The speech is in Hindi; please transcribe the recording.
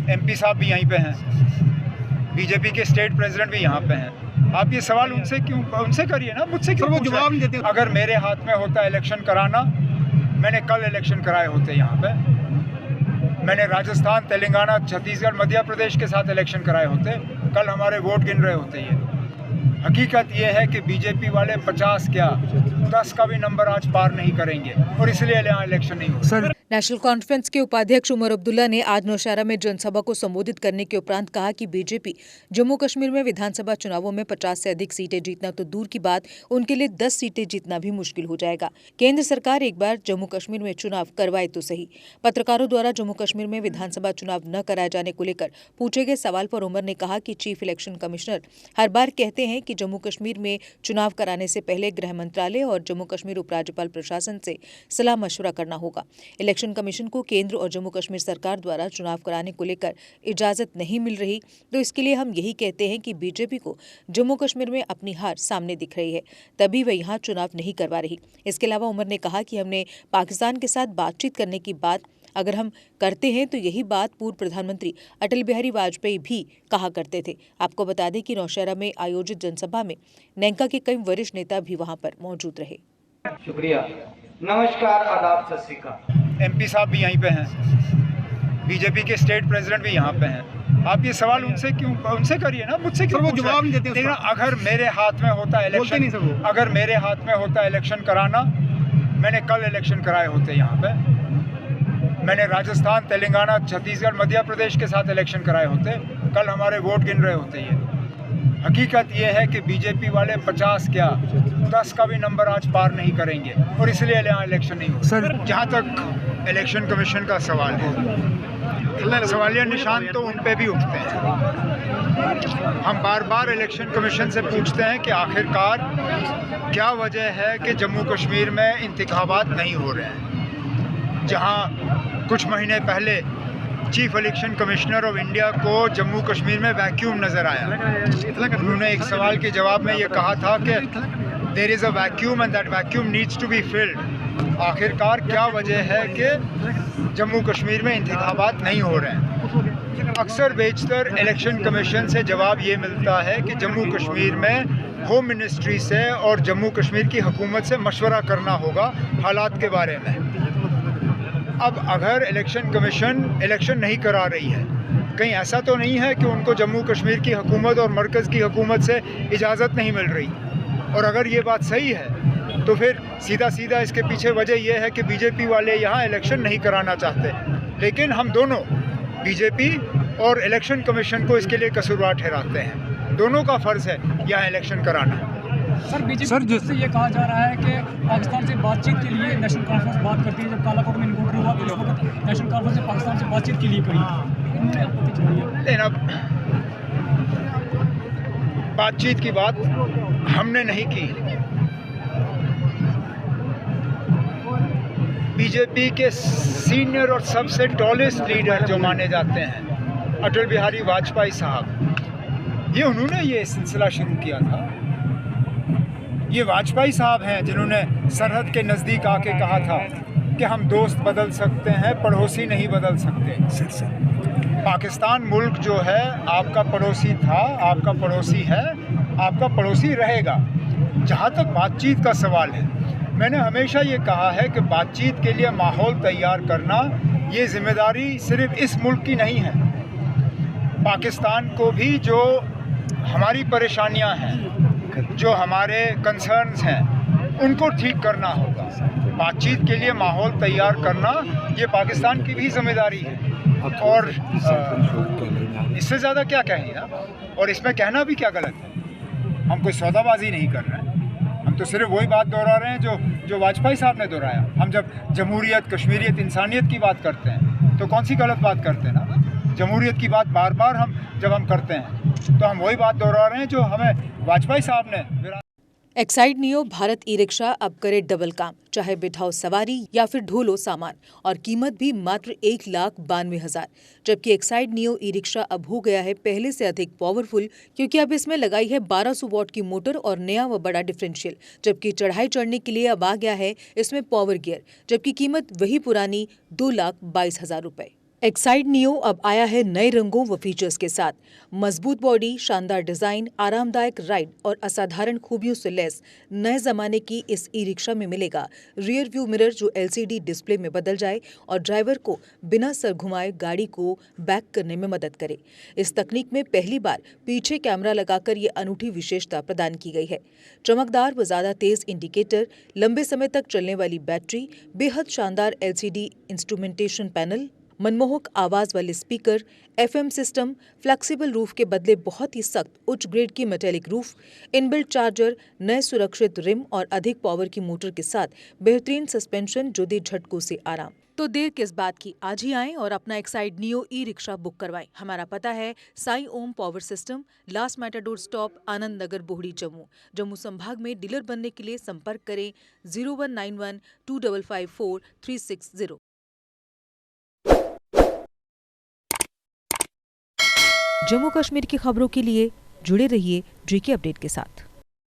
एमपी साहब भी यहीं पे हैं, बीजेपी के स्टेट प्रेसिडेंट भी यहाँ पे हैं। आप ये सवाल उनसे करिए ना, मुझसे क्यों वो पूछ जवाब रहे नहीं देते। अगर मेरे हाथ में होता इलेक्शन कराना, मैंने कल इलेक्शन कराए होते यहाँ पे। मैंने राजस्थान, तेलंगाना, छत्तीसगढ़, मध्य प्रदेश के साथ इलेक्शन कराए होते। कल हमारे वोट गिन रहे होते। ये हकीकत ये है कि बीजेपी वाले 50 क्या 10 का भी नंबर आज पार नहीं करेंगे और इसलिए यहाँ इलेक्शन नहीं होगा। नेशनल कॉन्फ्रेंस के उपाध्यक्ष उमर अब्दुल्ला ने आज नौशहरा में जनसभा को संबोधित करने के उपरांत कहा कि बीजेपी जम्मू कश्मीर में विधानसभा चुनावों में 50 से अधिक सीटें जीतना तो दूर की बात, उनके लिए 10 सीटें जीतना भी मुश्किल हो जाएगा। केंद्र सरकार एक बार जम्मू कश्मीर में चुनाव करवाए तो सही। पत्रकारों द्वारा जम्मू कश्मीर में विधानसभा चुनाव न कराए जाने को लेकर पूछे गए सवाल पर उमर ने कहा कि चीफ इलेक्शन कमिश्नर हर बार कहते हैं कि जम्मू कश्मीर में चुनाव कराने से पहले गृह मंत्रालय और जम्मू कश्मीर उपराज्यपाल प्रशासन से सलाह मशवरा करना होगा। इलेक्शन कमीशन को केंद्र और जम्मू कश्मीर सरकार द्वारा चुनाव कराने को लेकर इजाजत नहीं मिल रही, तो इसके लिए हम यही कहते हैं कि बीजेपी को जम्मू कश्मीर में अपनी हार सामने दिख रही है, तभी वह यहाँ चुनाव नहीं करवा रही। इसके अलावा उमर ने कहा कि हमने पाकिस्तान के साथ बातचीत करने की बात अगर हम करते हैं तो यही बात पूर्व प्रधानमंत्री अटल बिहारी वाजपेयी भी कहा करते थे। आपको बता दें कि नौशहरा में आयोजित जनसभा में नेंका के कई वरिष्ठ नेता भी वहां पर मौजूद रहे। शुक्रिया, नमस्कार, आदाब, सत श्री अकाल। एमपी साहब भी यहीं पे हैं, बीजेपी के स्टेट प्रेसिडेंट भी यहाँ पे हैं। आप ये सवाल उनसे करिए ना, मुझसे क्यों वो पूछ जवाब रहे नहीं देते। अगर मेरे हाथ में होता इलेक्शन कराना, मैंने कल इलेक्शन कराए होते यहाँ पे। मैंने राजस्थान, तेलंगाना, छत्तीसगढ़, मध्य प्रदेश के साथ इलेक्शन कराए होते। कल हमारे वोट गिन रहे होते। ये हकीकत ये है कि बीजेपी वाले 50 क्या 10 का भी नंबर आज पार नहीं करेंगे और इसलिए यहाँ इलेक्शन नहीं होगा। जहाँ तक इलेक्शन कमीशन का सवाल है, सवालिया निशान तो उन पे भी उठते हैं। हम बार बार इलेक्शन कमीशन से पूछते हैं कि आखिरकार क्या वजह है कि जम्मू कश्मीर में इंतखाबात नहीं हो रहे हैं। जहाँ कुछ महीने पहले chief election commissioner of India को जम्मू कश्मीर में वैक्यूम नज़र आया। उन्होंने एक सवाल के जवाब में ये कहा था कि there is a vacuum and that vacuum needs to be filled. आखिरकार क्या वजह है कि जम्मू कश्मीर में इंतखाबात नहीं हो रहे हैं। अक्सर बेशतर इलेक्शन कमीशन से जवाब ये मिलता है कि जम्मू कश्मीर में होम मिनिस्ट्री से और जम्मू कश्मीर की हुकूमत से मशवरा करना होगा हालात के बारे में। अब अगर इलेक्शन कमीशन इलेक्शन नहीं करा रही है, कहीं ऐसा तो नहीं है कि उनको जम्मू कश्मीर की हुकूमत और मरकज़ की हुकूमत से इजाज़त नहीं मिल रही। और अगर ये बात सही है तो फिर सीधा इसके पीछे वजह यह है कि बीजेपी वाले यहाँ इलेक्शन नहीं कराना चाहते। लेकिन हम दोनों बीजेपी और इलेक्शन कमीशन को इसके लिए कसूरवार ठहराते हैं। दोनों का फ़र्ज़ है यहाँ इलेक्शन कराना। सर, बीजेपी से ये कहा जा रहा है कि पाकिस्तान से बातचीत के लिए नेशनल कॉन्फ्रेंस बात करती है। जब कालाकोट में इनकाउंटर हुआ तो उस वक्त नेशनल कॉन्फ्रेंस ने पाकिस्तान से बातचीत के लिए कही। उन्होंने आपत्ति जताई है। लेकिन अब बातचीत की बात हमने नहीं की। बीजेपी के सीनियर और सबसे टॉलेस्ट लीडर जो माने जाते हैं अटल बिहारी वाजपेयी साहब, उन्होंने ये सिलसिला शुरू किया था। ये वाजपेयी साहब हैं जिन्होंने सरहद के नज़दीक आके कहा था कि हम दोस्त बदल सकते हैं, पड़ोसी नहीं बदल सकते। पाकिस्तान मुल्क जो है आपका पड़ोसी था, आपका पड़ोसी है, आपका पड़ोसी रहेगा। जहाँ तक बातचीत का सवाल है, मैंने हमेशा ये कहा है कि बातचीत के लिए माहौल तैयार करना ये जिम्मेदारी सिर्फ इस मुल्क की नहीं है। पाकिस्तान को भी जो हमारी परेशानियां हैं, जो हमारे कंसर्न्स हैं, उनको ठीक करना होगा। बातचीत के लिए माहौल तैयार करना ये पाकिस्तान की भी जिम्मेदारी है। और इससे ज़्यादा क्या कहें ना, और इसमें कहना भी क्या गलत है। हम कोई सौदाबाजी नहीं कर रहे हैं, हम तो सिर्फ वही बात दोहरा रहे हैं जो वाजपेयी साहब ने दोहराया। हम जब जमहूरियत, कश्मीरियत, इंसानियत की बात करते हैं तो कौन सी गलत बात करते हैं ना। जमहूरियत की बात बार बार जब हम करते हैं तो हम वही बात दोहरा रहे हैं जो हमें वाजपेयी साहब ने। Exide neo Bharat e rickshaw अब करे डबल काम, चाहे बिठाओ सवारी या फिर ढोलो सामान, और कीमत भी मात्र 1,92,000। जबकि एक्साइड नियो ई रिक्शा अब हो गया है पहले से अधिक पावरफुल, क्योंकि अब इसमें लगाई है 1200 वॉट की मोटर और नया व बड़ा डिफरेंशियल। जबकि चढ़ाई चढ़ने के लिए अब आ गया है इसमें पावर गियर, जबकि कीमत वही पुरानी 2,22,000 रुपए। एक्साइड नियो अब आया है नए रंगों व फीचर्स के साथ। मजबूत बॉडी, शानदार डिजाइन, आरामदायक राइड और असाधारण खूबियों से लैस नए जमाने की इस ई रिक्शा में मिलेगा रियर व्यू मिरर जो LCD डिस्प्ले में बदल जाए और ड्राइवर को बिना सर घुमाए गाड़ी को बैक करने में मदद करे। इस तकनीक में पहली बार पीछे कैमरा लगाकर ये अनूठी विशेषता प्रदान की गई है। चमकदार व ज्यादा तेज इंडिकेटर, लंबे समय तक चलने वाली बैटरी, बेहद शानदार LCD इंस्ट्रूमेंटेशन पैनल, मनमोहक आवाज वाले speaker, FM system, flexible roof के बदले बहुत ही सख्त उच्च ग्रेड की मेटेलिक रूफ, इनबिल्ट चार्जर, नए सुरक्षित रिम और अधिक पावर की मोटर के साथ बेहतरीन सस्पेंशन जो दे झटकों से आराम। तो देर किस बात की, आज ही आएं और अपना Exide Neo e rickshaw book करवाएं। हमारा पता है Sai Om power system, last matador stop, Anand Nagar, Bohri, Jammu. Jammu संभाग में डीलर बनने के लिए संपर्क करें 0191 2554 360। जम्मू कश्मीर की खबरों के लिए जुड़े रहिए GK अपडेट के साथ।